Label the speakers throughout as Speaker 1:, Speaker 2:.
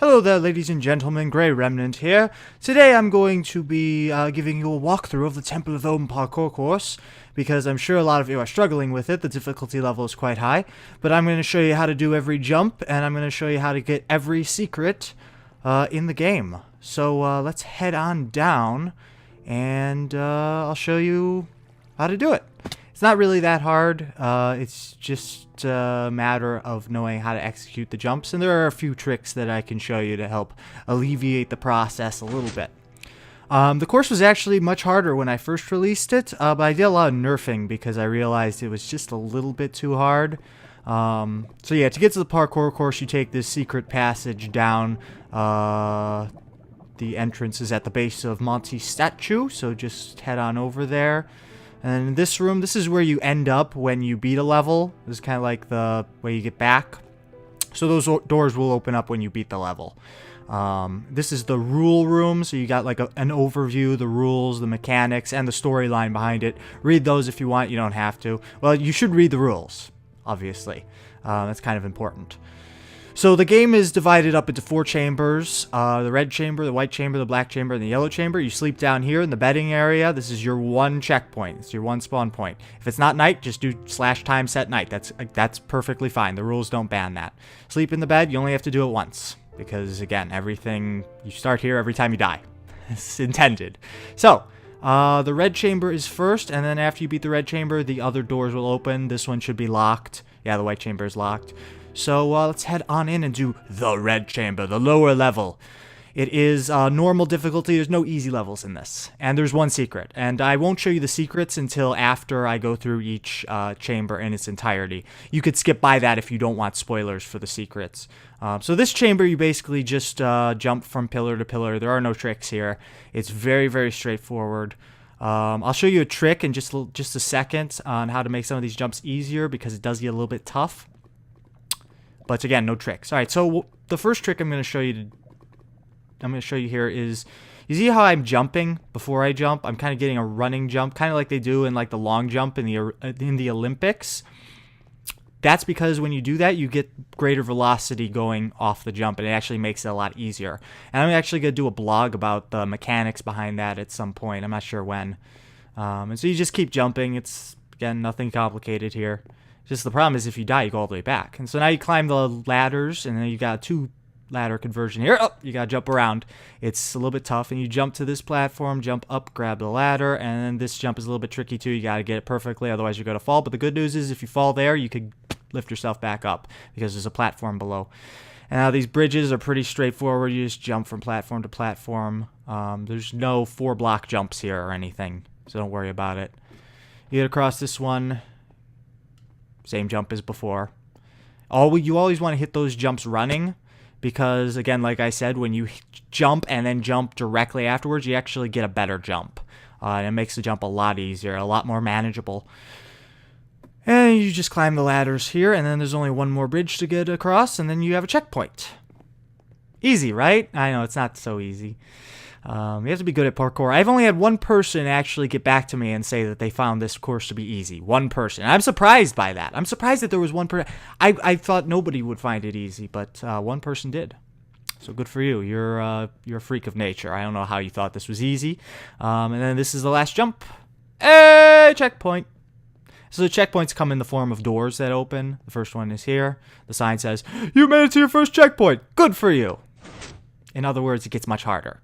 Speaker 1: Hello there, ladies and gentlemen, Grey Remnant here. Today I'm going to be giving you a walkthrough of the Temple of Om parkour course, because I'm sure a lot of you are struggling with it. The difficulty level is quite high, but I'm going to show you how to do every jump, and I'm going to show you how to get every secret in the game. So let's head on down, and I'll show you how to do it. It's not really that hard. It's just a matter of knowing how to execute the jumps, and there are a few tricks that I can show you to help alleviate the process a little bit. The course was actually much harder when I first released it, but I did a lot of nerfing because I realized it was just a little bit too hard. So yeah, to get to the parkour course, you take this secret passage down. The entrance is at the base of Monty's statue, so just head on over there. And in this room, this is where you end up when you beat a level. This is kind of like the way you get back. So those doors will open up when you beat the level. This is the rule room, so you got like an overview, the rules, the mechanics, and the storyline behind it. Read those if you want, you don't have to. Well, you should read the rules, obviously. That's kind of important. So the game is divided up into 4 chambers, the red chamber, the white chamber, the black chamber, and the yellow chamber. You sleep down here in the bedding area. This is your one checkpoint. It's your one spawn point. If it's not night, just do /time set night. That's perfectly fine. The rules don't ban that. Sleep in the bed, you only have to do it once. Because, again, everything, you start here every time you die. It's intended. So, the red chamber is first, and then after you beat the red chamber, the other doors will open. This one should be locked. Yeah, the white chamber is locked. So let's head on in and do the red chamber, the lower level. It is normal difficulty. There's no easy levels in this. And there's one secret. And I won't show you the secrets until after I go through each chamber in its entirety. You could skip by that if you don't want spoilers for the secrets. So this chamber, you basically just jump from pillar to pillar. There are no tricks here. It's very, very straightforward. I'll show you a trick in just a second on how to make some of these jumps easier, because it does get a little bit tough. But again, no tricks. All right, so the first trick I'm going to show you here is, you see how I'm jumping before I jump? I'm kind of getting a running jump, kind of like they do in like the long jump in the Olympics. That's because when you do that, you get greater velocity going off the jump, and it actually makes it a lot easier. And I'm actually going to do a blog about the mechanics behind that at some point. I'm not sure when. And so you just keep jumping. It's, again, nothing complicated here. Just the problem is if you die, you go all the way back. And so now you climb the ladders, and then you got a 2-ladder conversion here. Oh, you got to jump around. It's a little bit tough. And you jump to this platform, jump up, grab the ladder, and then this jump is a little bit tricky too. You got to get it perfectly, otherwise you're going to fall. But the good news is if you fall there, you could lift yourself back up because there's a platform below. And now these bridges are pretty straightforward. You just jump from platform to platform. There's no 4-block jumps here or anything, so don't worry about it. You get across this one. Same jump as before. You always want to hit those jumps running, because, again, like I said, when you jump and then jump directly afterwards, you actually get a better jump. And it makes the jump a lot easier, a lot more manageable. And you just climb the ladders here, and then there's only one more bridge to get across, and then you have a checkpoint. Easy, right? I know, it's not so easy. You have to be good at parkour. I've only had one person actually get back to me and say that they found this course to be easy. One person. I'm surprised by that. I'm surprised that there was one person. I thought nobody would find it easy, but one person did. So good for you. You're a freak of nature. I don't know how you thought this was easy. And then this is the last jump. Hey, checkpoint. So the checkpoints come in the form of doors that open. The first one is here. The sign says, "You made it to your first checkpoint. Good for you." In other words, it gets much harder.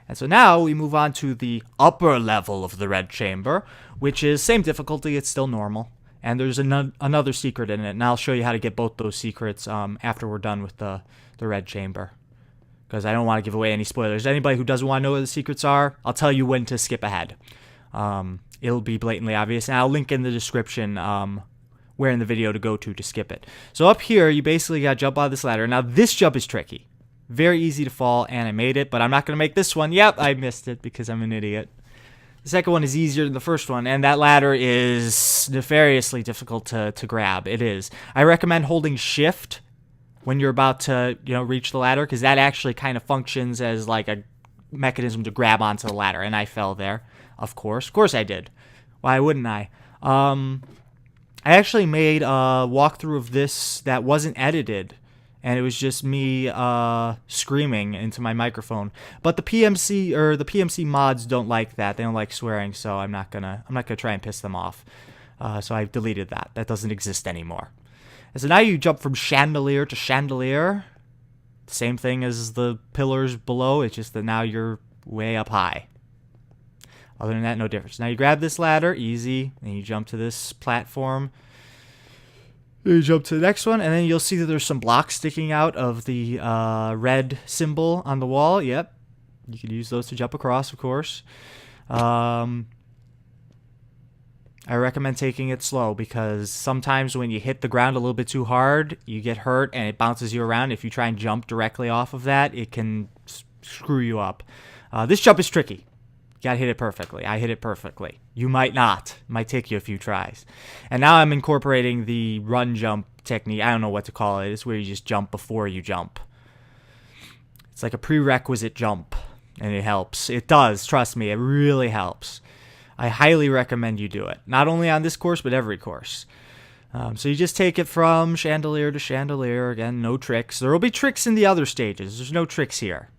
Speaker 1: And so now we move on to the upper level of the red chamber, which is same difficulty. It's still normal. And there's another secret in it. And I'll show you how to get both those secrets after we're done with the red chamber, because I don't want to give away any spoilers. Anybody who doesn't want to know what the secrets are, I'll tell you when to skip ahead. It'll be blatantly obvious. And I'll link in the description where in the video to go to skip it. So up here, you basically got to jump out of this ladder. Now, this jump is tricky. Very easy to fall, and I made it, but I'm not going to make this one. Yep, I missed it because I'm an idiot. The second one is easier than the first one, and that ladder is nefariously difficult to grab. It is. I recommend holding shift when you're about to, reach the ladder, because that actually kind of functions as like a mechanism to grab onto the ladder, and I fell there, of course. Of course I did. Why wouldn't I? I actually made a walkthrough of this that wasn't edited. and it was just me screaming into my microphone. But the PMC mods don't like that. They don't like swearing, so I'm not gonna try and piss them off. So I've deleted that. That doesn't exist anymore. And so now you jump from chandelier to chandelier. Same thing as the pillars below. It's just that now you're way up high. Other than that, no difference. Now you grab this ladder, easy, and you jump to this platform. You jump to the next one, and then you'll see that there's some blocks sticking out of the red symbol on the wall. Yep, you can use those to jump across, of course. I recommend taking it slow because sometimes when you hit the ground a little bit too hard, you get hurt and it bounces you around. If you try and jump directly off of that, it can screw you up. This jump is tricky. You gotta hit it perfectly. I hit it perfectly. You might not. It might take you a few tries. And now I'm incorporating the run jump technique. I don't know what to call it. It's where you just jump before you jump. It's like a prerequisite jump, and it helps. It does. Trust me, it really helps. I highly recommend you do it. Not only on this course, but every course. So you just take it from chandelier to chandelier. Again, no tricks. There will be tricks in the other stages. There's no tricks here.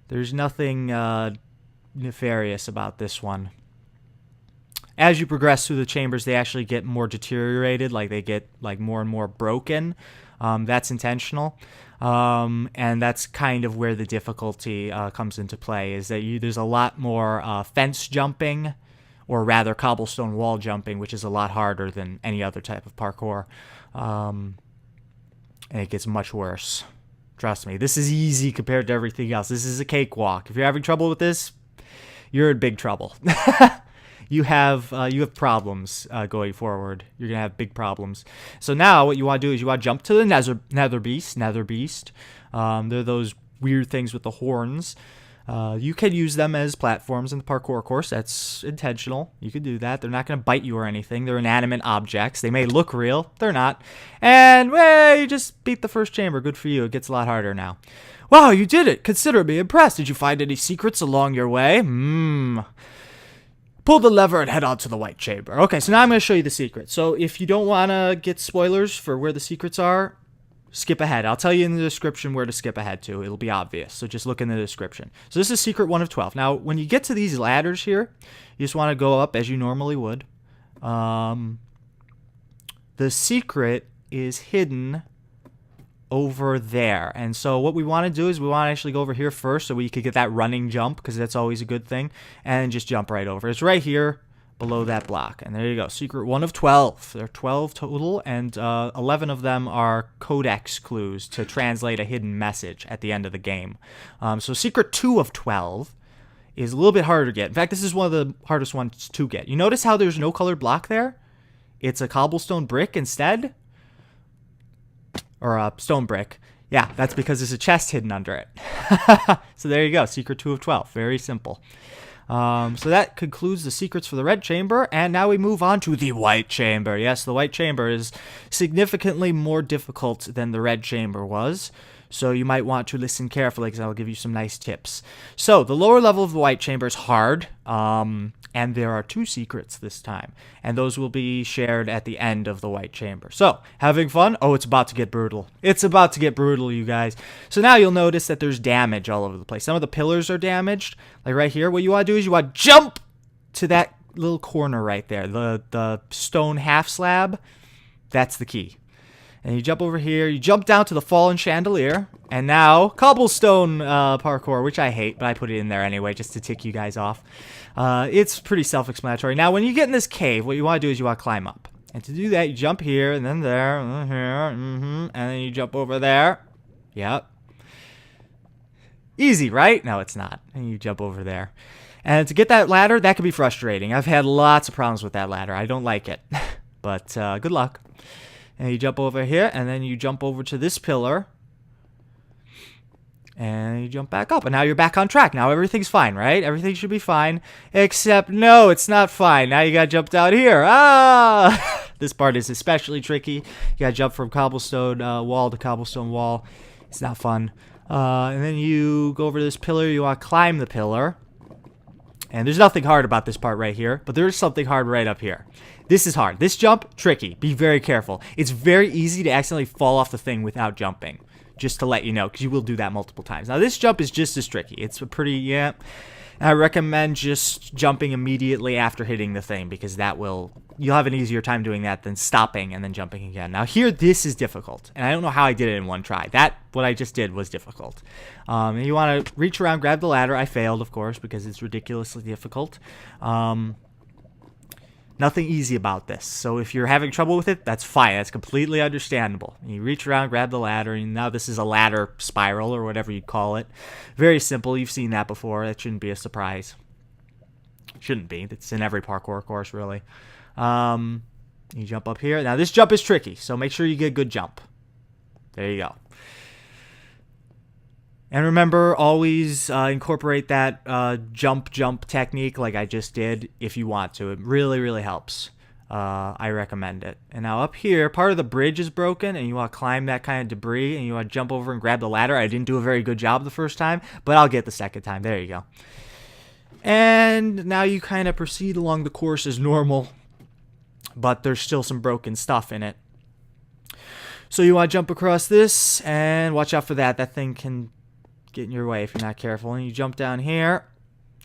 Speaker 1: There's nothing nefarious about this one. As you progress through the chambers, they actually get more deteriorated, like they get like more and more broken. That's intentional. And that's kind of where the difficulty comes into play, is that there's a lot more fence jumping, or rather cobblestone wall jumping, which is a lot harder than any other type of parkour. And it gets much worse. Trust me, this is easy compared to everything else. This is a cakewalk. If you're having trouble with this, you're in big trouble. You have problems going forward. You're gonna have big problems. So now what you want to do is you want to jump to the Nether Beast. They're those weird things with the horns. You can use them as platforms in the parkour course. That's intentional. You could do that. They're not going to bite you or anything. They're inanimate objects. They may look real. They're not. And, well, you just beat the first chamber. Good for you. It gets a lot harder now. Wow, you did it. Consider me impressed. Did you find any secrets along your way? Pull the lever and head on to the white chamber. Okay, so now I'm going to show you the secrets. So if you don't want to get spoilers for where the secrets are, skip ahead. I'll tell you in the description where to skip ahead to. It'll be obvious. So just look in the description. So this is secret 1 of 12. Now, when you get to these ladders here, you just want to go up as you normally would. The secret is hidden over there. And so what we want to do is we want to actually go over here first so we could get that running jump, because that's always a good thing, and just jump right over. It's right here below that block. And there you go. Secret 1 of 12. There are 12 total, and 11 of them are codex clues to translate a hidden message at the end of the game. So secret 2 of 12 is a little bit harder to get. In fact, this is one of the hardest ones to get. You notice how there's no colored block there? It's a cobblestone brick instead? Or a stone brick. Yeah, that's because there's a chest hidden under it. So there you go. Secret 2 of 12. Very simple. So that concludes the secrets for the red chamber, and now we move on to the white chamber. Yes, the white chamber is significantly more difficult than the red chamber was, so you might want to listen carefully because I'll give you some nice tips. So the lower level of the white chamber is hard, and there are 2 secrets this time, and those will be shared at the end of the white chamber. So, having fun? Oh, it's about to get brutal. It's about to get brutal, you guys. So now you'll notice that there's damage all over the place. Some of the pillars are damaged, like right here. What you want to do is you want to jump to that little corner right there, the stone half slab. That's the key. And you jump over here, you jump down to the fallen chandelier, and now cobblestone parkour, which I hate, but I put it in there anyway just to tick you guys off. It's pretty self-explanatory. Now, when you get in this cave, what you want to do is you want to climb up. And to do that, you jump here, and then there, here, and then you jump over there. Yep. Easy, right? No, it's not. And you jump over there. And to get that ladder, that can be frustrating. I've had lots of problems with that ladder. I don't like it. But good luck. And you jump over here, and then you jump over to this pillar. And you jump back up, and now you're back on track. Now everything's fine, right? Everything should be fine. Except, no, it's not fine. Now you gotta jump down here. Ah! This part is especially tricky. You gotta jump from cobblestone wall to cobblestone wall. It's not fun. And then you go over to this pillar. You want to climb the pillar. And there's nothing hard about this part right here, but there is something hard right up here. This is hard. This jump, tricky. Be very careful. It's very easy to accidentally fall off the thing without jumping. just to let you know, because you will do that multiple times. Now, this jump is just as tricky. It's a pretty, yeah. I recommend just jumping immediately after hitting the thing, because you'll have an easier time doing that than stopping and then jumping again. Now here, this is difficult, and I don't know how I did it in one try. What I just did was difficult. And you want to reach around, grab the ladder. I failed, of course, because it's ridiculously difficult. Nothing easy about this. So if you're having trouble with it, that's fine. That's completely understandable. You reach around, grab the ladder, and now this is a ladder spiral or whatever you call it. Very simple. You've seen that before. That shouldn't be a surprise. Shouldn't be. It's in every parkour course, really. You jump up here. Now this jump is tricky, so make sure you get a good jump. There you go. And remember, always incorporate that jump technique like I just did if you want to. It really, really helps. I recommend it. And now up here, part of the bridge is broken, and you want to climb that kind of debris, and you want to jump over and grab the ladder. I didn't do a very good job the first time, but I'll get the second time. There you go. And now you kind of proceed along the course as normal, but there's still some broken stuff in it. So you want to jump across this, and watch out for that. That thing can get in your way if you're not careful. And you jump down here,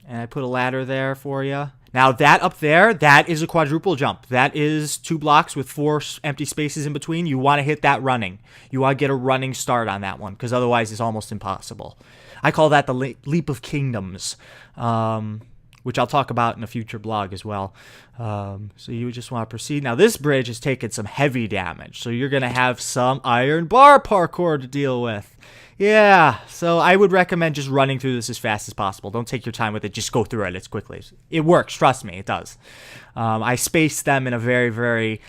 Speaker 1: and I put a ladder there for you. Now that up there, that is a quadruple jump. That is 2 blocks with 4 empty spaces in between. You want to hit that running. You want to get a running start on that one, because otherwise it's almost impossible. I call that the leap of kingdoms, which I'll talk about in a future blog as well. So you just want to proceed. Now this bridge has taken some heavy damage, so you're going to have some iron bar parkour to deal with. Yeah, so I would recommend just running through this as fast as possible. Don't take your time with it. Just go through it as quickly. It works. Trust me, it does. I spaced them in a very, very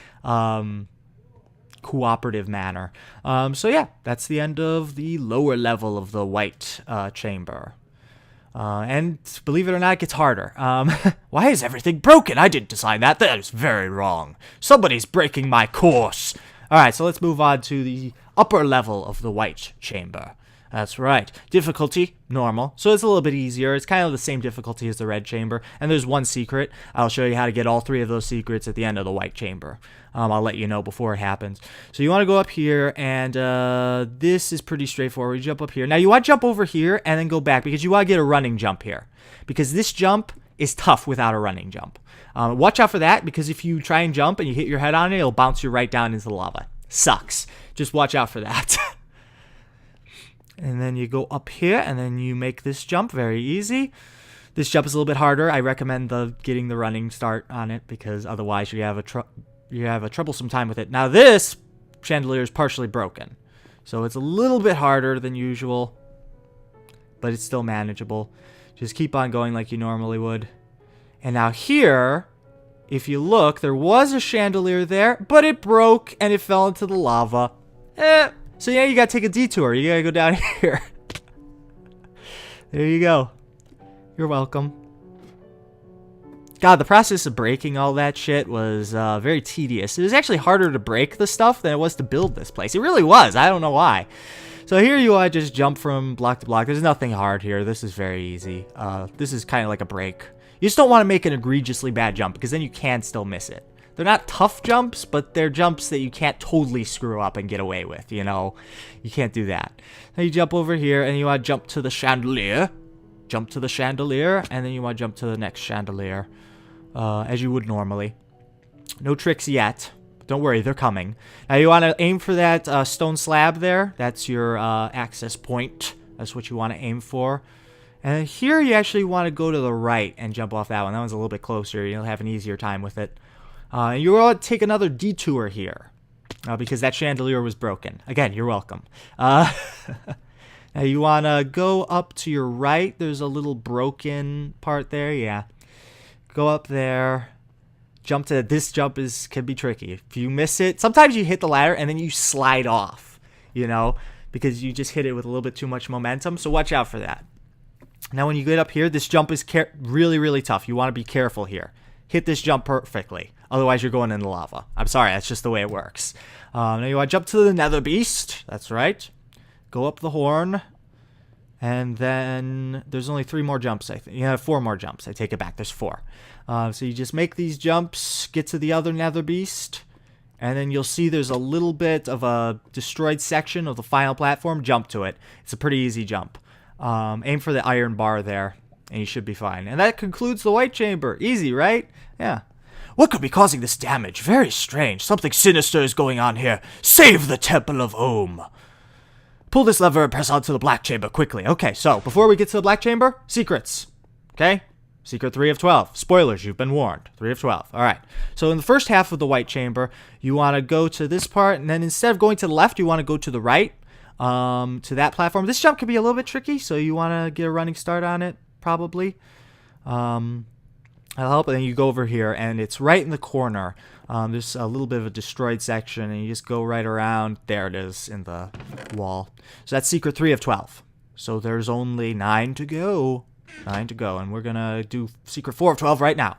Speaker 1: cooperative manner. So yeah, that's the end of the lower level of the white chamber. And believe it or not, it gets harder. Why is everything broken? I didn't design that. That is very wrong. Somebody's breaking my course. All right, so let's move on to the upper level of the white chamber. That's right. Difficulty, normal. So it's a little bit easier. It's kind of the same difficulty as the red chamber. And there's one secret. I'll show you how to get all 3 of those secrets at the end of the white chamber. I'll let you know before it happens. So you want to go up here, and this is pretty straightforward. You jump up here. Now you want to jump over here and then go back, because you want to get a running jump here. Because this jump is tough without a running jump. Watch out for that, because if you try and jump and you hit your head on it, it'll bounce you right down into the lava. Sucks. Just watch out for that. And then you go up here, and then you make this jump very easy. This jump is a little bit harder. I recommend getting the running start on it, because otherwise you have a troublesome time with it. Now this chandelier is partially broken, so it's a little bit harder than usual, but it's still manageable. Just keep on going like you normally would. And now here, if you look, there was a chandelier there, but it broke and it fell into the lava. So yeah, you gotta take a detour. You gotta go down here. There you go. You're welcome. God, the process of breaking all that shit was very tedious. It was actually harder to break the stuff than it was to build this place. It really was. I don't know why. So here you are, just jump from block to block. There's nothing hard here. This is very easy. This is kind of like a break. You just don't want to make an egregiously bad jump, because then you can still miss it. They're not tough jumps, but they're jumps that you can't totally screw up and get away with, you know? You can't do that. Then you jump over here, and you want to jump to the chandelier. Jump to the chandelier, and then you want to jump to the next chandelier, as you would normally. No tricks yet. Don't worry, they're coming. Now you want to aim for that stone slab there. That's your access point. That's what you want to aim for. And here you actually want to go to the right and jump off that one. That one's a little bit closer. You'll have an easier time with it. You're going to take another detour here, because that chandelier was broken. Again, you're welcome. Now you want to go up to your right. There's a little broken part there. Yeah. Go up there. Jump to this jump can be tricky. If you miss it, sometimes you hit the ladder and then you slide off, you know, because you just hit it with a little bit too much momentum. So watch out for that. Now when you get up here, this jump is really, really tough. You want to be careful here. Hit this jump perfectly. Otherwise, you're going in the lava. I'm sorry, that's just the way it works. Now you want to jump to the nether beast. That's right. Go up the horn. And then there's only 3 more jumps, I think. You have 4 more jumps. I take it back. There's 4. So you just make these jumps, get to the other nether beast, and then you'll see there's a little bit of a destroyed section of the final platform. Jump to it. It's a pretty easy jump. Aim for the iron bar there, and you should be fine. And that concludes the White Chamber. Easy, right? Yeah. What could be causing this damage? Very strange. Something sinister is going on here. Save the Temple of Ohm. Pull this lever and press onto the Black Chamber quickly. Okay, so before we get to the Black Chamber, secrets. Okay? Secret 3 of 12. Spoilers, you've been warned. 3 of 12. All right. So in the first half of the White Chamber, you want to go to this part, and then instead of going to the left, you want to go to the right, to that platform. This jump can be a little bit tricky, so you want to get a running start on it, probably. That'll help. And then you go over here, and it's right in the corner. There's a little bit of a destroyed section, and you just go right around. There it is in the wall. So that's secret 3 of 12. So there's only 9 to go. 9 to go, and we're going to do secret 4 of 12 right now.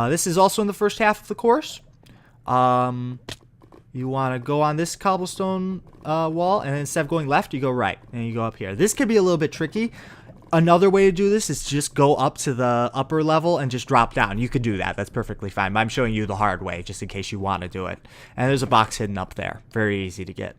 Speaker 1: This is also in the first half of the course. You want to go on this cobblestone wall, and instead of going left, you go right, and you go up here. This could be a little bit tricky. Another way to do this is just go up to the upper level and just drop down. You could do that. That's perfectly fine. But I'm showing you the hard way, just in case you want to do it. And there's a box hidden up there. Very easy to get.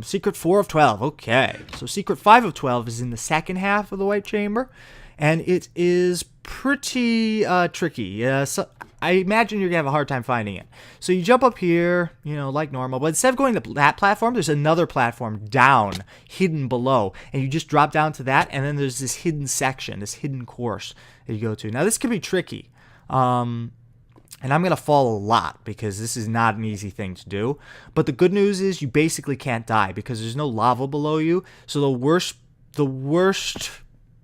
Speaker 1: Secret 4 of 12. Okay. So secret 5 of 12 is in the second half of the White Chamber. And it is pretty tricky. So I imagine you're going to have a hard time finding it. So you jump up here, you know, like normal. But instead of going to that platform, there's another platform down, hidden below. And you just drop down to that. And then there's this hidden section, this hidden course that you go to. Now, this can be tricky. And I'm going to fall a lot because this is not an easy thing to do. But the good news is you basically can't die because there's no lava below you. So the worst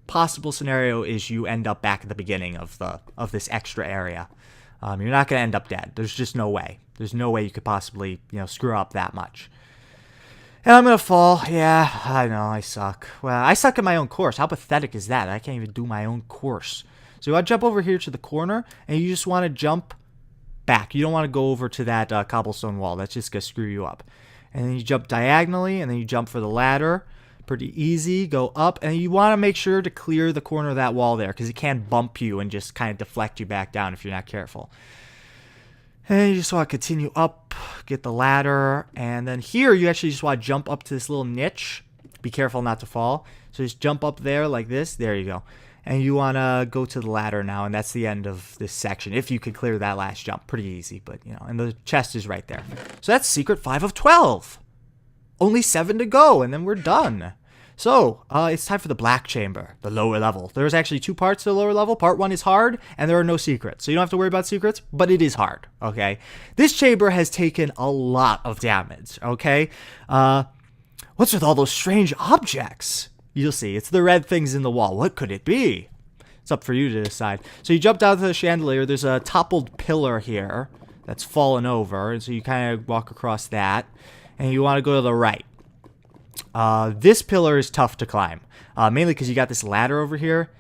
Speaker 1: possible scenario is you end up back at the beginning of this extra area. You're not going to end up dead. There's just no way. There's no way you could possibly, screw up that much. And I'm going to fall. Yeah, I know, I suck. Well, I suck at my own course. How pathetic is that? I can't even do my own course. So I jump over here to the corner, and you just want to jump back. You don't want to go over to that cobblestone wall. That's just going to screw you up. And then you jump diagonally, and then you jump for the ladder. Pretty easy. Go up, and you want to make sure to clear the corner of that wall there because it can bump you and just kind of deflect you back down if you're not careful. And you just want to continue up, get the ladder, and then here you actually just want to jump up to this little niche. Be careful not to fall. So just jump up there like this. There you go. And you want to go to the ladder now, and that's the end of this section. If you could clear that last jump. Pretty easy, but, and the chest is right there. So that's secret 5 of 12. Only 7 to go, and then we're done. So, it's time for the Black Chamber, the lower level. There's actually 2 parts to the lower level. Part 1 is hard, and there are no secrets. So you don't have to worry about secrets, but it is hard, okay? This chamber has taken a lot of damage, okay? What's with all those strange objects? You'll see. It's the red things in the wall. What could it be? It's up for you to decide. So you jump down to the chandelier. There's a toppled pillar here that's fallen over, and so you kind of walk across that. And you want to go to the right. This pillar is tough to climb, mainly because you got this ladder over here.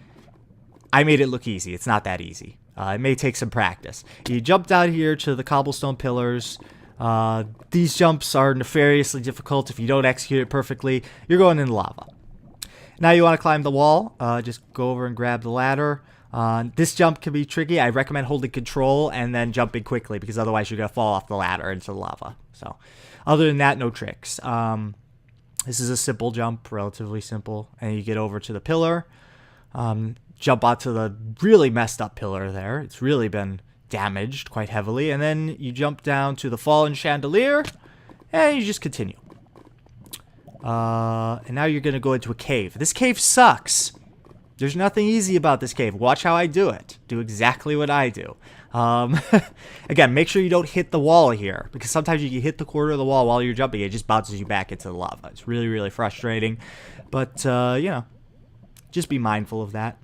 Speaker 1: I made it look easy. It's not that easy. It may take some practice. You jump down here to the cobblestone pillars. These jumps are nefariously difficult. If you don't execute it perfectly, you're going in the lava. Now you want to climb the wall. Just go over and grab the ladder. This jump can be tricky. I recommend holding control and then jumping quickly because otherwise you're going to fall off the ladder into the lava. So, other than that, no tricks. This is a simple jump, relatively simple. And you get over to the pillar. Jump onto the really messed up pillar there. It's really been damaged quite heavily. And then you jump down to the fallen chandelier. And you just continue. And now you're going to go into a cave. This cave sucks. There's nothing easy about this cave. Watch how I do it. Do exactly what I do. Again, make sure you don't hit the wall here, because sometimes you can hit the corner of the wall while you're jumping. It just bounces you back into the lava. It's really, really frustrating. But, just be mindful of that.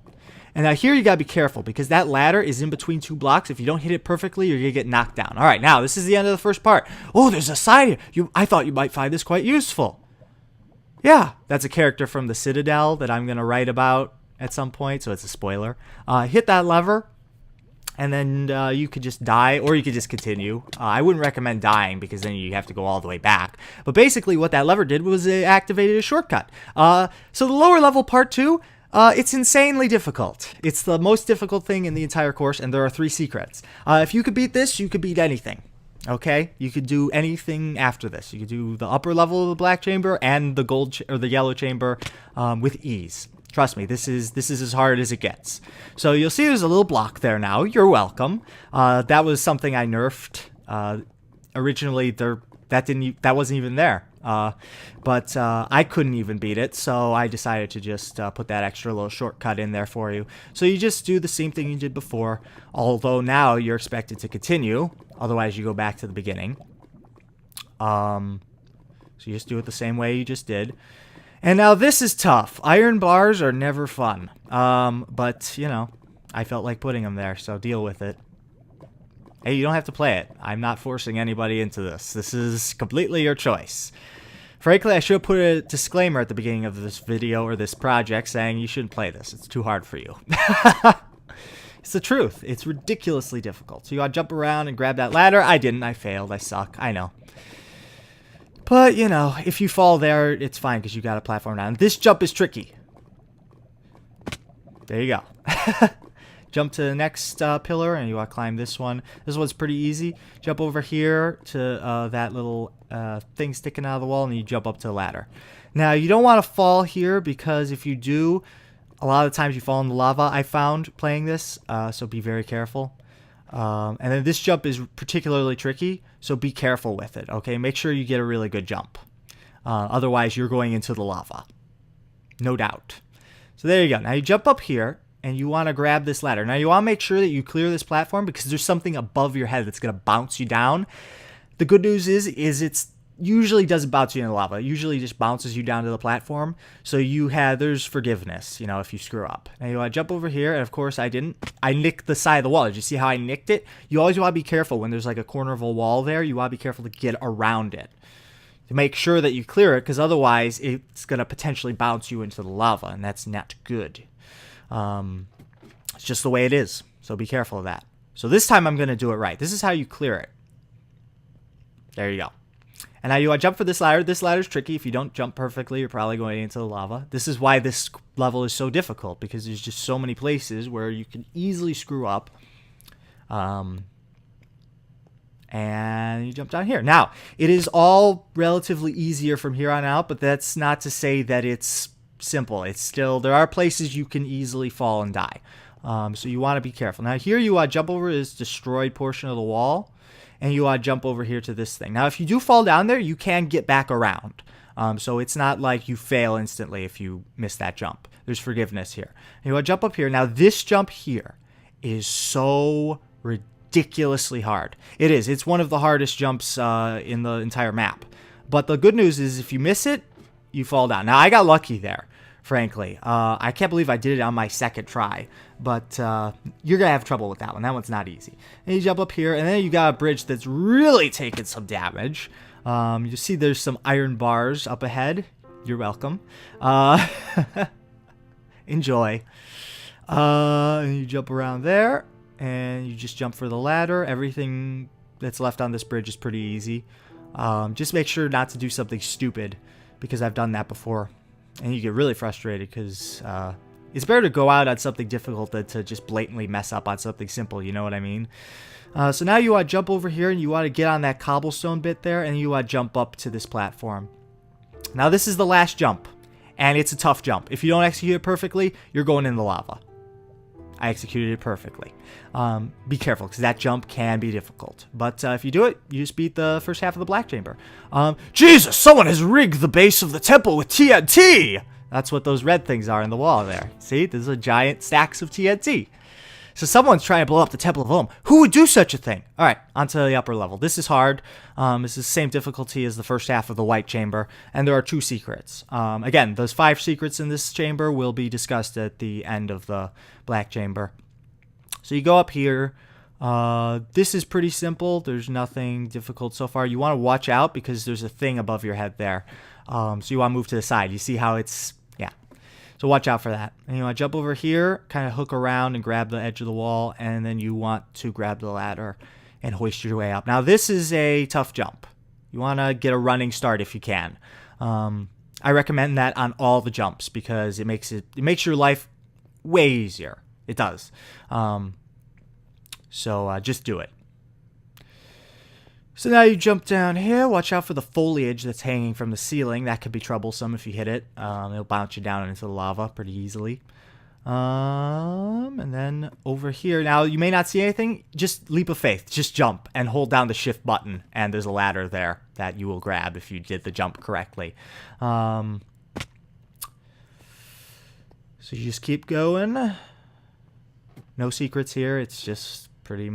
Speaker 1: And now here you gotta be careful, because that ladder is in between 2 blocks. If you don't hit it perfectly, you're gonna get knocked down. All right, now this is the end of the first part. Oh, there's a side here. I thought you might find this quite useful. Yeah, that's a character from the Citadel that I'm gonna write about at some point, so it's a spoiler. Hit that lever, and then you could just die, or you could just continue. I wouldn't recommend dying, because then you have to go all the way back. But basically what that lever did was it activated a shortcut. So the lower level part 2, it's insanely difficult. It's the most difficult thing in the entire course, and there are 3 secrets. If you could beat this, you could beat anything. Okay, you could do anything after this. You could do the upper level of the black chamber and the or the yellow chamber with ease. Trust me, this is as hard as it gets. So you'll see there's a little block there now. You're welcome. That was something I nerfed. Originally, that wasn't even there. But I couldn't even beat it, so I decided to just put that extra little shortcut in there for you. So you just do the same thing you did before, although now you're expected to continue. Otherwise, you go back to the beginning. So you just do it the same way you just did. And now this is tough. Iron bars are never fun. But, you know, I felt like putting them there, so deal with it. Hey, you don't have to play it. I'm not forcing anybody into this. This is completely your choice. Frankly, I should have put a disclaimer at the beginning of this video or this project saying you shouldn't play this. It's too hard for you. It's the truth. It's ridiculously difficult. So you gotta jump around and grab that ladder. I didn't. I failed. I suck. I know. But, you know, if you fall there, it's fine because you got a platform down. This jump is tricky. There you go. Jump to the next pillar, and you want to climb this one. This one's pretty easy. Jump over here to that little thing sticking out of the wall, and you jump up to the ladder. Now, you don't want to fall here, because if you do, a lot of times you fall in the lava, I found, playing this, so be very careful. And then this jump is particularly tricky, so be careful with it, okay? Make sure you get a really good jump. Otherwise, you're going into the lava. No doubt. So there you go. Now, you jump up here, and you want to grab this ladder. Now, you want to make sure that you clear this platform because there's something above your head that's going to bounce you down. The good news is it's usually doesn't bounce you in the lava. It usually just bounces you down to the platform. So there's forgiveness, you know, if you screw up. Now, you want to jump over here, and of course, I didn't. I nicked the side of the wall. Did you see how I nicked it? You always want to be careful when there's like a corner of a wall there. You want to be careful to get around it to make sure that you clear it, because otherwise it's going to potentially bounce you into the lava, and that's not good. It's just the way it is, so be careful of that. So this time I'm going to do it right. This is how you clear it. There you go. And now you want to jump for this ladder. This ladder's tricky. If you don't jump perfectly, you're probably going into the lava. This is why this level is so difficult, because there's just so many places where you can easily screw up. And you jump down here. Now, it is all relatively easier from here on out, but that's not to say that it's simple. It's still, there are places you can easily fall and die. So you want to be careful. Now here you want to jump over this destroyed portion of the wall, and you want to jump over here to this thing. Now if you do fall down there, you can get back around. So it's not like you fail instantly if you miss that jump. There's forgiveness here. And you want to jump up here. Now this jump here is so ridiculously hard. It is. It's one of the hardest jumps in the entire map. But the good news is if you miss it, you fall down. Now I got lucky there. Frankly, I can't believe I did it on my second try, but you're gonna have trouble with that one. That one's not easy. And you jump up here, and then you got a bridge that's really taking some damage. You see there's some iron bars up ahead. You're welcome. Enjoy. And you jump around there, and you just jump for the ladder. Everything that's left on this bridge is pretty easy. Just make sure not to do something stupid, because I've done that before. And you get really frustrated because it's better to go out on something difficult than to just blatantly mess up on something simple, you know what I mean? So now you want to jump over here, and you want to get on that cobblestone bit there, and you want to jump up to this platform. Now this is the last jump, and it's a tough jump. If you don't execute it perfectly, you're going in the lava. I executed it perfectly. Be careful, because that jump can be difficult. But if you do it, you just beat the first half of the black chamber. Jesus, someone has rigged the base of the temple with TNT! That's what those red things are in the wall there. See, there's a giant stacks of TNT. So someone's trying to blow up the Temple of Om. Who would do such a thing? All right, onto the upper level. This is hard. This is the same difficulty as the first half of the white chamber, and there are 2 secrets. Again, those 5 secrets in this chamber will be discussed at the end of the black chamber. So you go up here. This is pretty simple. There's nothing difficult so far. You want to watch out because there's a thing above your head there. So you want to move to the side. You see how it's... So watch out for that. And you want to jump over here, kind of hook around and grab the edge of the wall, and then you want to grab the ladder and hoist your way up. Now this is a tough jump. You want to get a running start if you can. I recommend that on all the jumps because it makes your life way easier. It does. So just do it. So now you jump down here. Watch out for the foliage that's hanging from the ceiling. That could be troublesome if you hit it. It'll bounce you down into the lava pretty easily. And then over here. Now, you may not see anything. Just leap of faith. Just jump and hold down the shift button. And there's a ladder there that you will grab if you did the jump correctly. So you just keep going. No secrets here. It's just pretty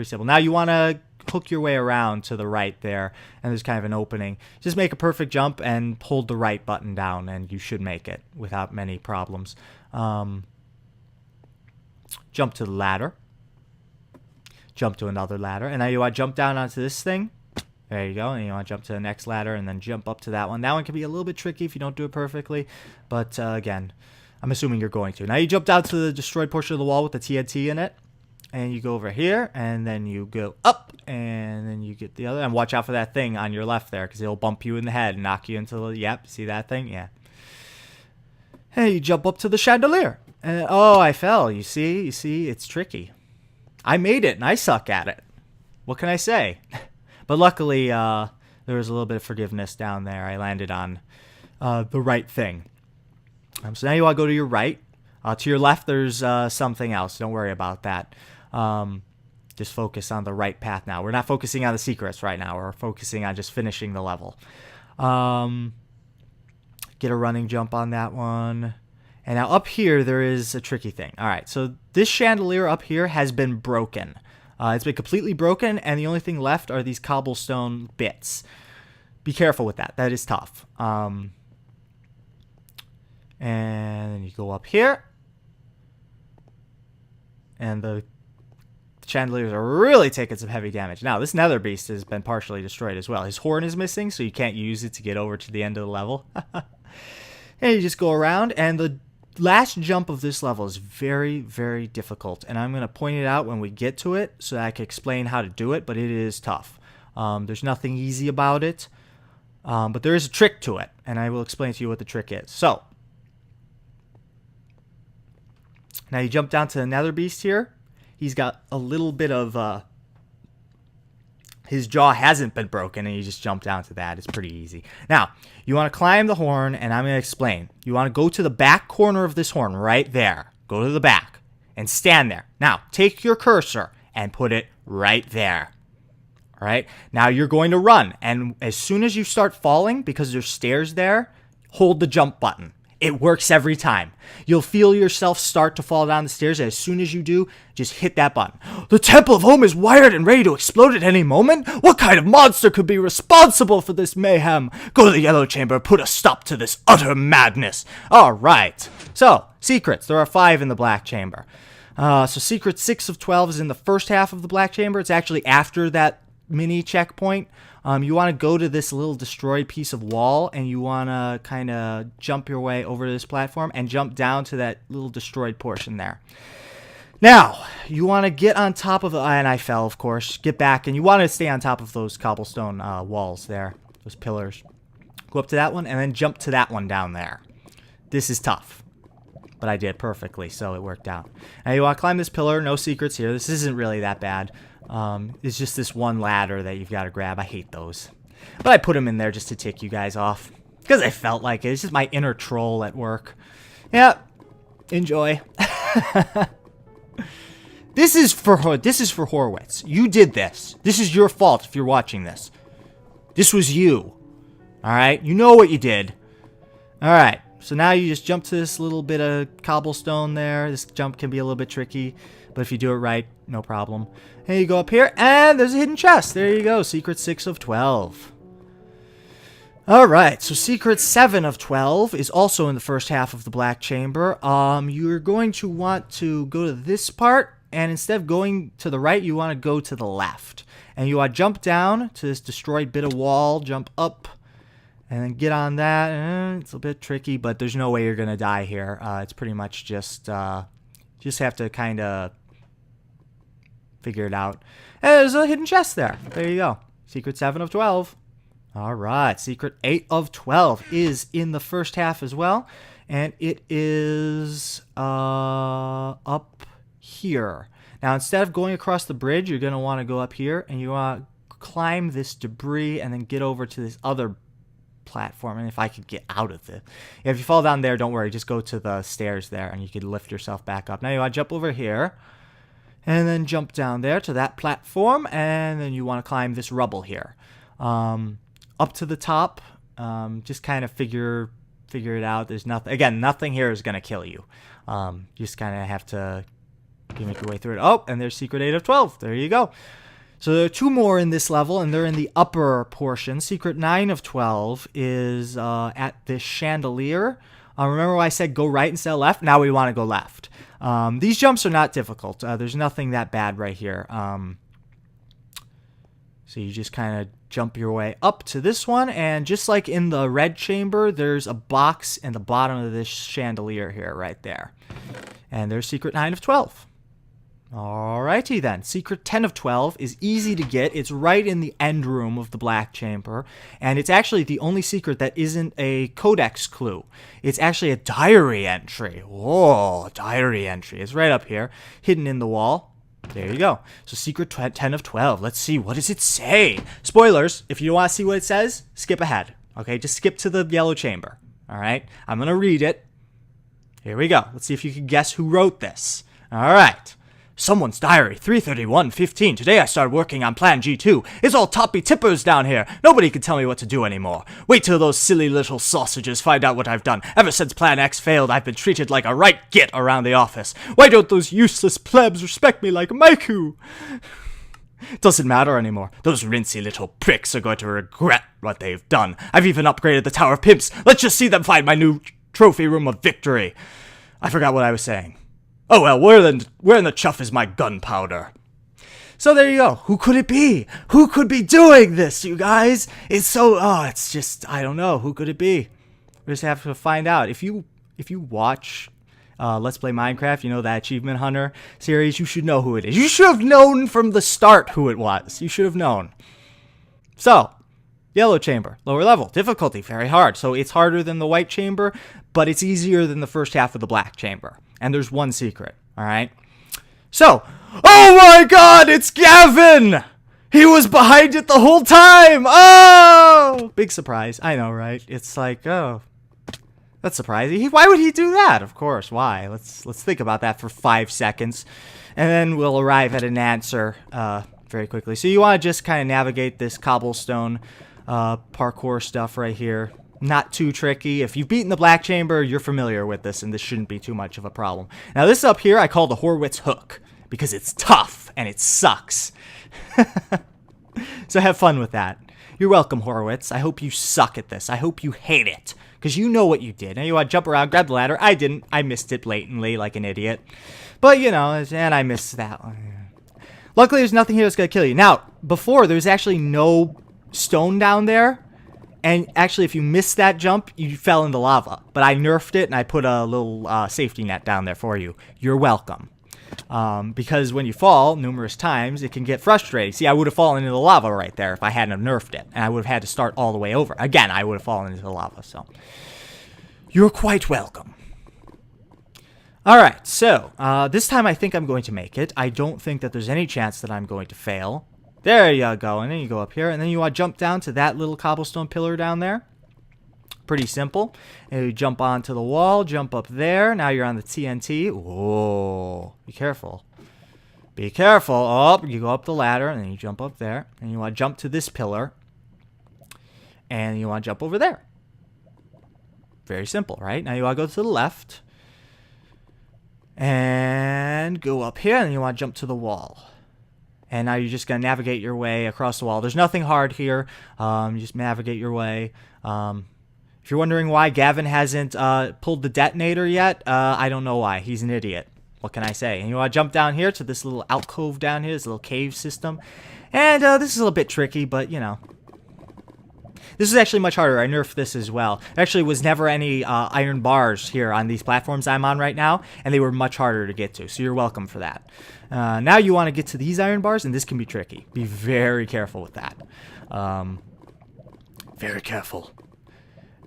Speaker 1: simple. Now you want to hook your way around to the right there, and there's kind of an opening. Just make a perfect jump and hold the right button down, and you should make it without many problems. Jump to the ladder. Jump to another ladder, and now you want to jump down onto this thing. There you go, and you want to jump to the next ladder and then jump up to that one. That one can be a little bit tricky if you don't do it perfectly, but again, I'm assuming you're going to. Now you jump down to the destroyed portion of the wall with the TNT in it. And you go over here, and then you go up, and then you get the other. And watch out for that thing on your left there, because it'll bump you in the head and knock you into the... Yep, see that thing? Yeah. Hey, you jump up to the chandelier. And, oh, I fell. You see? It's tricky. I made it, and I suck at it. What can I say? But luckily, there was a little bit of forgiveness down there. I landed on the right thing. So now you want to go to your right. To your left, there's something else. Don't worry about that. Just focus on the right path now. We're not focusing on the secrets right now. We're focusing on just finishing the level. Get a running jump on that one. And now up here, there is a tricky thing. All right, so this chandelier up here has been broken. It's been completely broken, and the only thing left are these cobblestone bits. Be careful with that. That is tough. And then you go up here. And the chandeliers are really taking some heavy damage. Now, this nether beast has been partially destroyed as well. His horn is missing, so you can't use it to get over to the end of the level. And you just go around, and the last jump of this level is very, very difficult. And I'm going to point it out when we get to it so that I can explain how to do it, but it is tough. There's nothing easy about it, but there is a trick to it, and I will explain to you what the trick is. So, now you jump down to the nether beast here. He's got a little bit of, his jaw hasn't been broken, and you just jump down to that. It's pretty easy. Now, you want to climb the horn, and I'm going to explain. You want to go to the back corner of this horn right there. Go to the back and stand there. Now, take your cursor and put it right there. All right? Now, you're going to run, and as soon as you start falling, because there's stairs there, hold the jump button. It works every time. You'll feel yourself start to fall down the stairs, and as soon as you do, just hit that button. The Temple of Home is wired and ready to explode at any moment? What kind of monster could be responsible for this mayhem? Go to the yellow chamber, put a stop to this utter madness. Alright, so, secrets. There are 5 in the black chamber. So secret 6 of 12 is in the first half of the black chamber. It's actually after that mini checkpoint. You want to go to this little destroyed piece of wall, and you want to kind of jump your way over to this platform and jump down to that little destroyed portion there. Now, you want to get on top of, and I fell, of course, get back, and you want to stay on top of those cobblestone walls there, those pillars. Go up to that one, and then jump to that one down there. This is tough, but I did perfectly, so it worked out. Now, you want to climb this pillar, no secrets here. This isn't really that bad. It's just this one ladder that you've got to grab. I hate those. But I put them in there just to tick you guys off. Because I felt like it. It's just my inner troll at work. Yeah. Enjoy. This is for Horwitz. You did this. This is your fault if you're watching this. This was you. Alright? You know what you did. Alright. So now you just jump to this little bit of cobblestone there. This jump can be a little bit tricky. But if you do it right, no problem. And you go up here, and there's a hidden chest. There you go. Secret 6 of 12. Alright, so secret 7 of 12 is also in the first half of the black chamber. You're going to want to go to this part, and instead of going to the right, you want to go to the left. And you want to jump down to this destroyed bit of wall, jump up, and then get on that. It's a bit tricky, but there's no way you're going to die here. It's pretty much just have to kind of figure it out. And there's a hidden chest there. There you go. Secret 7 of 12. Alright, secret 8 of 12 is in the first half as well. And it is up here. Now, instead of going across the bridge, you're going to want to go up here. And you want to climb this debris and then get over to this other platform. And if I could get out of it. If you fall down there, don't worry. Just go to the stairs there and you can lift yourself back up. Now you want to jump over here. And then jump down there to that platform. And then you want to climb this rubble here. Up to the top. Just kind of figure it out. There's nothing. Again, nothing here is going to kill you. You just kind of have to make your way through it. Oh, and there's Secret 8 of 12. There you go. So there are 2 more in this level, and they're in the upper portion. Secret 9 of 12 is at this chandelier. Remember when I said go right instead of left? Now we want to go left. These jumps are not difficult. There's nothing that bad right here. So you just kind of jump your way up to this one, and just like in the red chamber, there's a box in the bottom of this chandelier here, right there. And there's Secret 9 of 12. Alrighty then. Secret 10 of 12 is easy to get. It's right in the end room of the black chamber. And it's actually the only secret that isn't a codex clue. It's actually a diary entry. Whoa, diary entry. It's right up here, hidden in the wall. There you go. So Secret 10 of 12. Let's see. What does it say? Spoilers. If you don't want to see what it says, skip ahead. Okay, just skip to the yellow chamber. Alright, I'm going to read it. Here we go. Let's see if you can guess who wrote this. Alright. Someone's diary, 3/31/15. Today I started working on Plan G2. It's all toppy-tippers down here. Nobody can tell me what to do anymore. Wait till those silly little sausages find out what I've done. Ever since Plan X failed, I've been treated like a right git around the office. Why don't those useless plebs respect me like Maiku? Doesn't matter anymore. Those rincy little pricks are going to regret what they've done. I've even upgraded the Tower of Pimps. Let's just see them find my new trophy room of victory. I forgot what I was saying. Oh well, where in the chuff is my gunpowder? So there you go. Who could it be? Who could be doing this, you guys? It's just, I don't know. Who could it be? We just have to find out. If you watch Let's Play Minecraft, you know, that Achievement Hunter series, you should know who it is. You should have known from the start who it was. You should have known. So, yellow chamber, lower level, difficulty, very hard. So it's harder than the white chamber, but it's easier than the first half of the black chamber. And there's one secret, all right? So, oh my god, it's Gavin! He was behind it the whole time! Oh! Big surprise. I know, right? It's like, oh, that's surprising. Why would he do that? Of course, why? Let's think about that for 5 seconds. And then we'll arrive at an answer very quickly. So you want to just kind of navigate this cobblestone parkour stuff right here. Not too tricky. If you've beaten the black chamber, you're familiar with this, and this shouldn't be too much of a problem. Now, this up here I call the Horwitz hook, because it's tough, and it sucks. So have fun with that. You're welcome, Horwitz. I hope you suck at this. I hope you hate it, because you know what you did. Now you want to jump around, grab the ladder. I didn't. I missed it blatantly like an idiot. But, you know, and I missed that one. Luckily, there's nothing here that's going to kill you. Now, before, there's actually no stone down there. And actually, if you missed that jump, you fell into lava. But I nerfed it, and I put a little safety net down there for you. You're welcome. Because when you fall numerous times, it can get frustrating. See, I would have fallen into the lava right there if I hadn't have nerfed it. And I would have had to start all the way over. Again, I would have fallen into the lava. So, you're quite welcome. Alright, so, this time I think I'm going to make it. I don't think that there's any chance that I'm going to fail. There you go, and then you go up here, and then you want to jump down to that little cobblestone pillar down there. Pretty simple. And you jump onto the wall, jump up there. Now you're on the TNT. Whoa, be careful. Be careful. Oh, you go up the ladder, and then you jump up there. And you want to jump to this pillar. And you want to jump over there. Very simple, right? Now you want to go to the left. And go up here, and you want to jump to the wall. And now you're just going to navigate your way across the wall. There's nothing hard here. You just navigate your way. If you're wondering why Gavin hasn't pulled the detonator yet, I don't know why. He's an idiot. What can I say? And you want to jump down here to this little alcove down here, this little cave system. And this is a little bit tricky, but, you know. This is actually much harder. I nerfed this as well. There actually was never any iron bars here on these platforms I'm on right now, and they were much harder to get to, so you're welcome for that. Now you want to get to these iron bars, and this can be tricky. Be very careful with that. Very careful.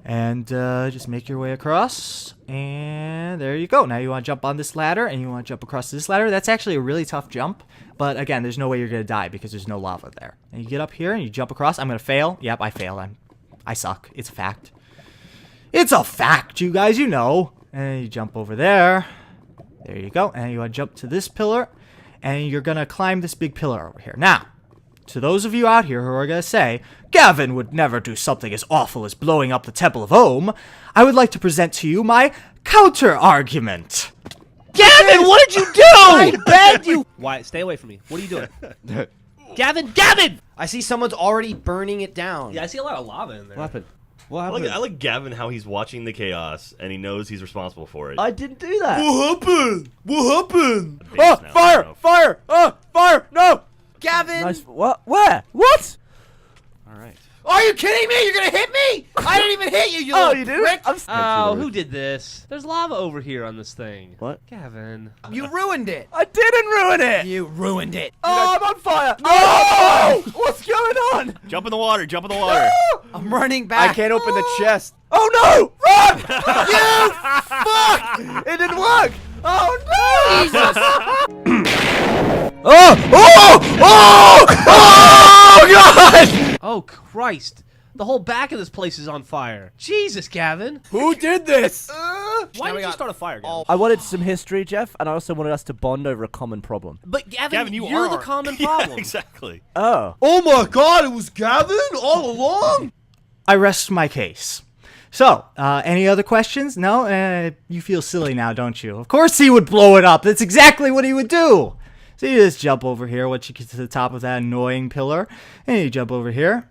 Speaker 1: And just make your way across. And there you go. Now you want to jump on this ladder, and you want to jump across this ladder. That's actually a really tough jump. But again, there's no way you're going to die because there's no lava there. And you get up here, and you jump across. I'm going to fail. Yep, I fail. I suck. It's a fact. It's a fact, you guys. You know. And you jump over there. There you go. And you want to jump to this pillar. And you're going to climb this big pillar over here. Now, to those of you out here who are going to say, Gavin would never do something as awful as blowing up the Temple of Ohm, I would like to present to you my counter-argument.
Speaker 2: Gavin, what did you do?
Speaker 3: I begged you!
Speaker 2: Why? Stay away from me. What are you doing? Gavin!
Speaker 3: I see someone's already burning it down.
Speaker 2: Yeah, I see a lot of lava in there.
Speaker 3: What happened? What happened?
Speaker 4: I like Gavin how he's watching the chaos and he knows he's responsible for it.
Speaker 3: I didn't do that.
Speaker 4: What happened? What happened?
Speaker 1: Oh, fire! Fire! Oh, fire! No!
Speaker 3: Gavin!
Speaker 5: Nice. What? Where? What?
Speaker 4: All right.
Speaker 3: Are you kidding me? You're gonna hit me? I didn't even hit you,
Speaker 5: Oh,
Speaker 3: little
Speaker 5: you do?
Speaker 3: prick.
Speaker 2: Oh, who did this? There's lava over here on this thing.
Speaker 5: What?
Speaker 2: Gavin.
Speaker 3: You ruined it.
Speaker 5: I didn't ruin it.
Speaker 3: You ruined it.
Speaker 5: Oh, I'm on fire. No! What's going on?
Speaker 4: Jump in the water. Jump in the water.
Speaker 3: I'm running back.
Speaker 5: I can't open the chest. Oh no! Run! You fuck! It didn't work. Oh no!
Speaker 3: Jesus.
Speaker 5: Oh! Oh! Oh! Oh God!
Speaker 2: Oh, Christ. The whole back of this place is on fire. Jesus, Gavin.
Speaker 5: Who did this?
Speaker 2: Why
Speaker 3: Now we
Speaker 2: did you
Speaker 3: got
Speaker 2: start a fire, Gavin?
Speaker 5: I wanted some history, Jeff, and I also wanted us to bond over a common problem.
Speaker 2: But Gavin,
Speaker 4: Gavin, you
Speaker 2: you're
Speaker 4: are.
Speaker 2: the common
Speaker 4: Yeah,
Speaker 2: problem.
Speaker 4: exactly.
Speaker 5: Oh.
Speaker 3: Oh my God! It was Gavin all along.
Speaker 1: I rest my case. So, any other questions? No? You feel silly now, don't you? Of course he would blow it up. That's exactly what he would do. So you just jump over here once you get to the top of that annoying pillar. And you jump over here.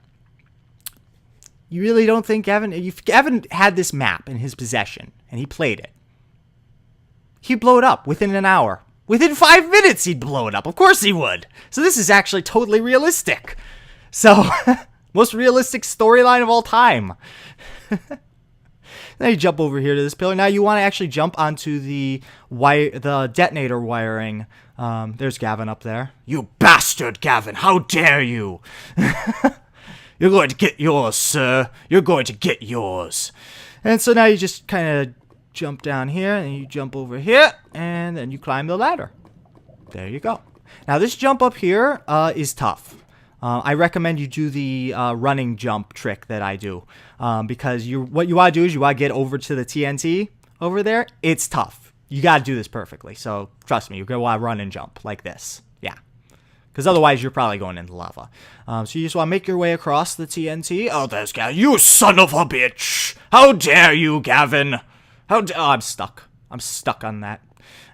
Speaker 1: You really don't think Gavin had this map in his possession, and he played it. He'd blow it up within an hour. Within 5 minutes, he'd blow it up. Of course he would. So this is actually totally realistic. So, most realistic storyline of all time. Now you jump over here to this pillar. Now you want to actually jump onto the detonator wiring. There's Gavin up there. You bastard, Gavin! How dare you! You're going to get yours, sir. You're going to get yours. And so now you just kind of jump down here, and you jump over here, and then you climb the ladder. There you go. Now this jump up here is tough. I recommend you do the running jump trick that I do, because what you want to do is you want to get over to the TNT over there. It's tough. You got to do this perfectly. So trust me, you're going to want to run and jump like this. Yeah. Because otherwise you're probably going into lava. So you just want to make your way across the TNT. Oh, there's Gavin. You son of a bitch. How dare you, Gavin? Oh, I'm stuck. I'm stuck on that.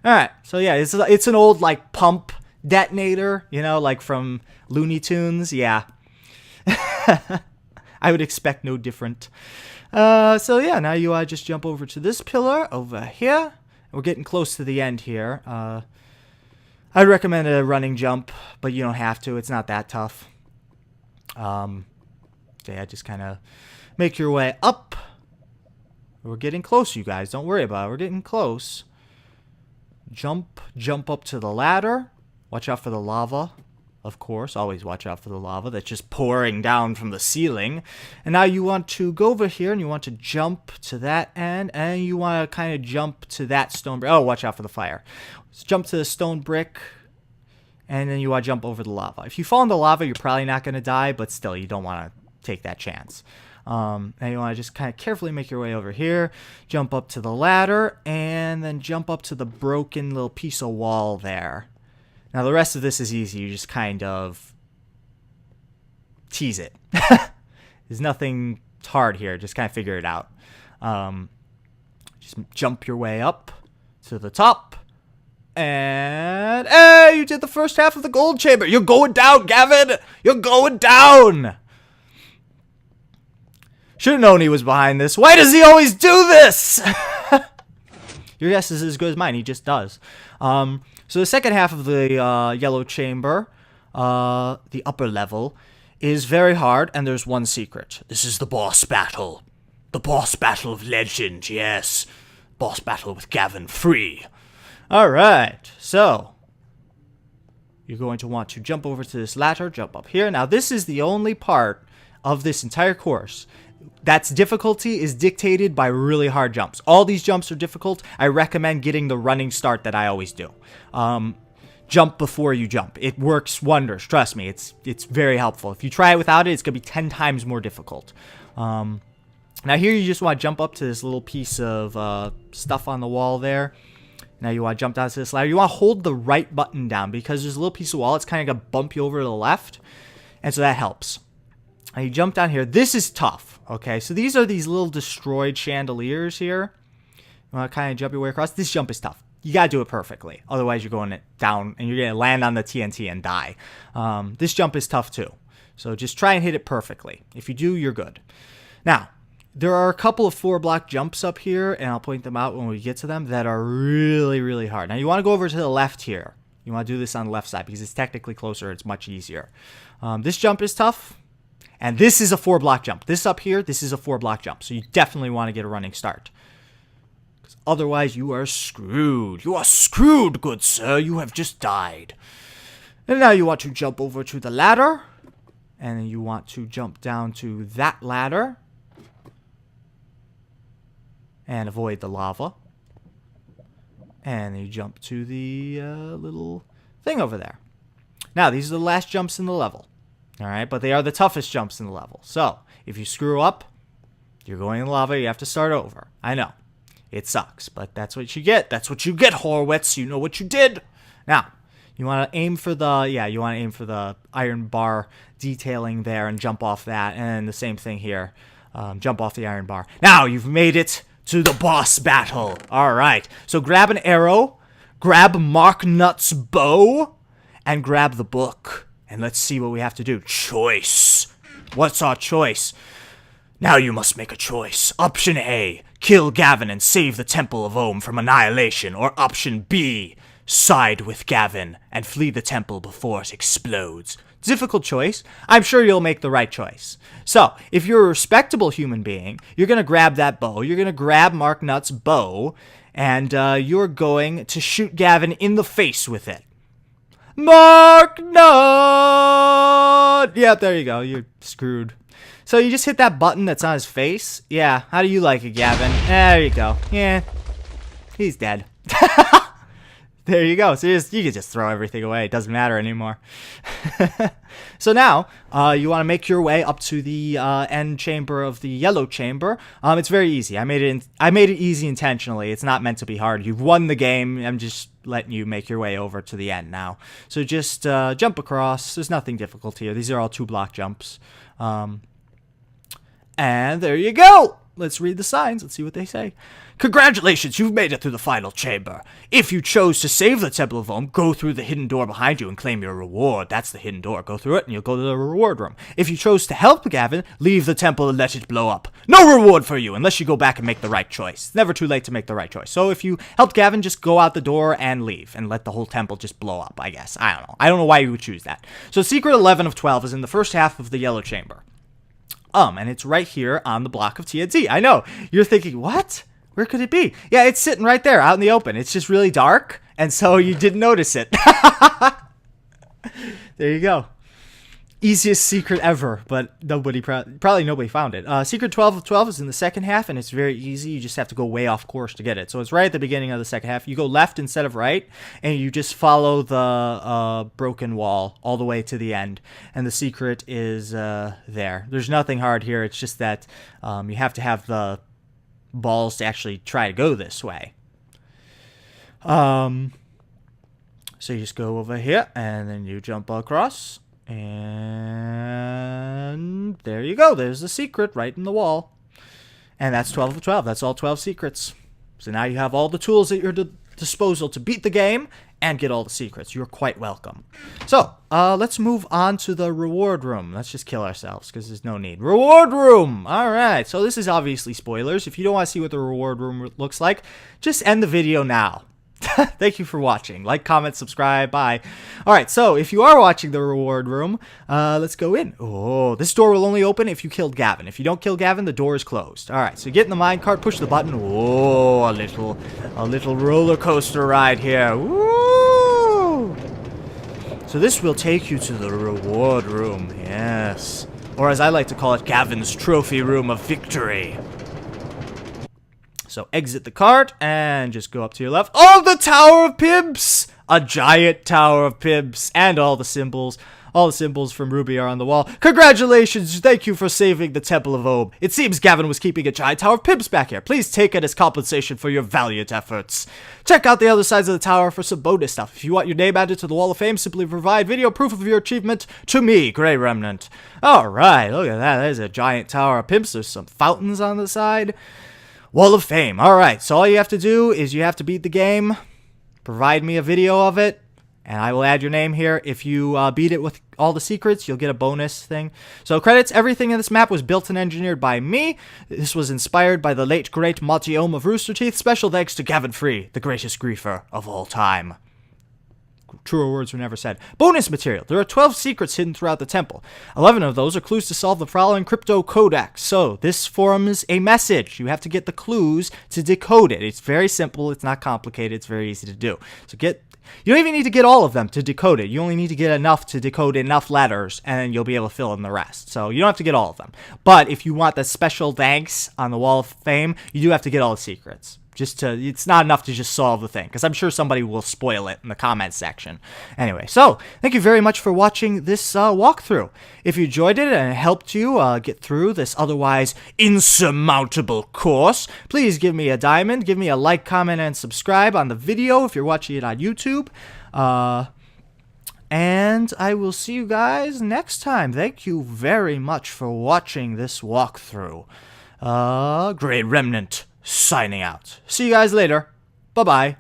Speaker 1: All right. So yeah, it's an old like pump detonator, you know, like from Looney Tunes. Yeah. I would expect no different. So yeah, now you just jump over to this pillar over here. We're getting close to the end here. I'd recommend a running jump, but you don't have to. It's not that tough. So yeah, just kind of make your way up. We're getting close, you guys. Don't worry about it. We're getting close. Jump up to the ladder. Watch out for the lava. Of course, always watch out for the lava that's just pouring down from the ceiling. And now you want to go over here and you want to jump to that end. And you want to kind of jump to that stone brick. Oh, watch out for the fire. Let's jump to the stone brick. And then you want to jump over the lava. If you fall in the lava, you're probably not going to die. But still, you don't want to take that chance. And you want to just kind of carefully make your way over here. Jump up to the ladder. And then jump up to the broken little piece of wall there. Now, the rest of this is easy. You just kind of tease it. There's nothing hard here. Just kind of figure it out. Just jump your way up to the top. And, hey, you did the first half of the gold chamber. You're going down, Gavin. You're going down. Should have known he was behind this. Why does he always do this? Your guess is as good as mine. He just does. So the second half of the yellow chamber, the upper level, is very hard, and there's one secret. This is the boss battle. The boss battle of legend, yes. Boss battle with Gavin Free. Alright, so you're going to want to jump over to this ladder, jump up here. Now this is the only part of this entire course That's difficulty is dictated by really hard jumps. All these jumps are difficult. I recommend getting the running start that I always do. Jump before you jump. It works wonders. Trust me, it's very helpful. If you try it without it, it's going to be 10 times more difficult. Now here you just want to jump up to this little piece of stuff on the wall there. Now you want to jump down to this ladder. You want to hold the right button down because there's a little piece of wall. It's kind of going to bump you over to the left. And so that helps. Now you jump down here. This is tough. Okay, so these are these little destroyed chandeliers here. You want to kind of jump your way across. This jump is tough. You got to do it perfectly. Otherwise, you're going down and you're going to land on the TNT and die. This jump is tough too. So just try and hit it perfectly. If you do, you're good. Now, there are a couple of 4-block jumps up here, and I'll point them out when we get to them, that are really, really hard. Now, you want to go over to the left here. You want to do this on the left side because it's technically closer. It's much easier. This jump is tough, and this is a 4-block jump. This up here, this is a 4-block jump. So you definitely want to get a running start. Otherwise, you are screwed. You are screwed, good sir. You have just died. And now you want to jump over to the ladder. And then you want to jump down to that ladder. And avoid the lava. And then you jump to the little thing over there. Now, these are the last jumps in the level. Alright, but they are the toughest jumps in the level. So, if you screw up, you're going in the lava, you have to start over. I know. It sucks, but that's what you get. That's what you get, Horowitz. You know what you did. Now, you want to aim for the iron bar detailing there and jump off that. And the same thing here. Jump off the iron bar. Now, you've made it to the boss battle. All right. So grab an arrow, grab Marknut's bow, and grab the book. And let's see what we have to do. Choice. What's our choice? Now you must make a choice. Option A, kill Gavin and save the Temple of Ohm from annihilation. Or option B, side with Gavin and flee the temple before it explodes. Difficult choice. I'm sure you'll make the right choice. So, if you're a respectable human being, you're going to grab that bow. You're going to grab Marknut's bow. And you're going to shoot Gavin in the face with it. Marknut! Yep, there you go. You're screwed. So you just hit that button that's on his face. Yeah, how do you like it, Gavin? There you go. Yeah, he's dead. There you go. So you can just throw everything away. It doesn't matter anymore. So now, you want to make your way up to the end chamber of the yellow chamber. It's very easy. I made it easy intentionally. It's not meant to be hard. You've won the game. I'm just letting you make your way over to the end now. So just jump across. There's nothing difficult here. These are all 2-block jumps. And there you go! Let's read the signs. Let's see what they say. Congratulations, you've made it through the final chamber. If you chose to save the Temple of Ohm, go through the hidden door behind you and claim your reward. That's the hidden door. Go through it and you'll go to the reward room. If you chose to help Gavin, leave the temple and let it blow up. No reward for you unless you go back and make the right choice. It's never too late to make the right choice. So if you helped Gavin, just go out the door and leave and let the whole temple just blow up, I guess. I don't know. I don't know why you would choose that. So secret 11 of 12 is in the first half of the yellow chamber. And it's right here on the block of TNT. I know. You're thinking, what? Where could it be? Yeah, it's sitting right there out in the open. It's just really dark, and so you didn't notice it. There you go. Easiest secret ever, but probably nobody found it. Secret 12 of 12 is in the second half, and it's very easy. You just have to go way off course to get it. So it's right at the beginning of the second half. You go left instead of right, and you just follow the broken wall all the way to the end. And the secret is there. There's nothing hard here. It's just that you have to have the balls to actually try to go this way. So you just go over here, and then you jump across. And there you go. There's the secret right in the wall. And that's 12 of 12. That's all 12 secrets. So now you have all the tools at your disposal to beat the game and get all the secrets. You're quite welcome. So, let's move on to the reward room. Let's just kill ourselves because there's no need. Reward room! Alright, so this is obviously spoilers. If you don't want to see what the reward room looks like, just end the video now. Thank you for watching. Like, comment, subscribe. Bye. Alright, so if you are watching the reward room, let's go in. Oh, this door will only open if you killed Gavin. If you don't kill Gavin, the door is closed. Alright, so get in the minecart, push the button. Oh, a little roller coaster ride here. Woo! So this will take you to the reward room. Yes. or as I like to call it, Gavin's Trophy Room of Victory. So exit the cart and just go up to your left. Oh, the Tower of Pibs! A giant Tower of Pibs and all the symbols. All the symbols from Ruby are on the wall. Congratulations! Thank you for saving the Temple of Ob. It seems Gavin was keeping a giant Tower of Pibs back here. Please take it as compensation for your valiant efforts. Check out the other sides of the tower for some bonus stuff. If you want your name added to the Wall of Fame, simply provide video proof of your achievement to me, Grey Remnant. Alright, look at that. There's a giant Tower of Pibs. There's some fountains on the side. Wall of Fame. Alright, so all you have to do is you have to beat the game, provide me a video of it, and I will add your name here. If you beat it with all the secrets, you'll get a bonus thing. So credits, everything in this map was built and engineered by me. This was inspired by the late great Monty Ohm of Rooster Teeth. Special thanks to Gavin Free, the greatest griefer of all time. Truer words were never said. Bonus material. There are 12 secrets hidden throughout the temple. 11 of those are clues to solve the following crypto codex. So, this forms a message. You have to get the clues to decode it. It's very simple. It's not complicated. It's very easy to do. So you don't even need to get all of them to decode it. You only need to get enough to decode enough letters, and then you'll be able to fill in the rest. So, you don't have to get all of them. But if you want the special thanks on the Wall of Fame, you do have to get all the secrets. It's not enough to just solve the thing, because I'm sure somebody will spoil it in the comments section. Anyway, so, thank you very much for watching this walkthrough. If you enjoyed it and it helped you get through this otherwise insurmountable course, please give me a diamond, give me a like, comment, and subscribe on the video if you're watching it on YouTube. And I will see you guys next time. Thank you very much for watching this walkthrough. Grey Remnant signing out. See you guys later. Bye-bye.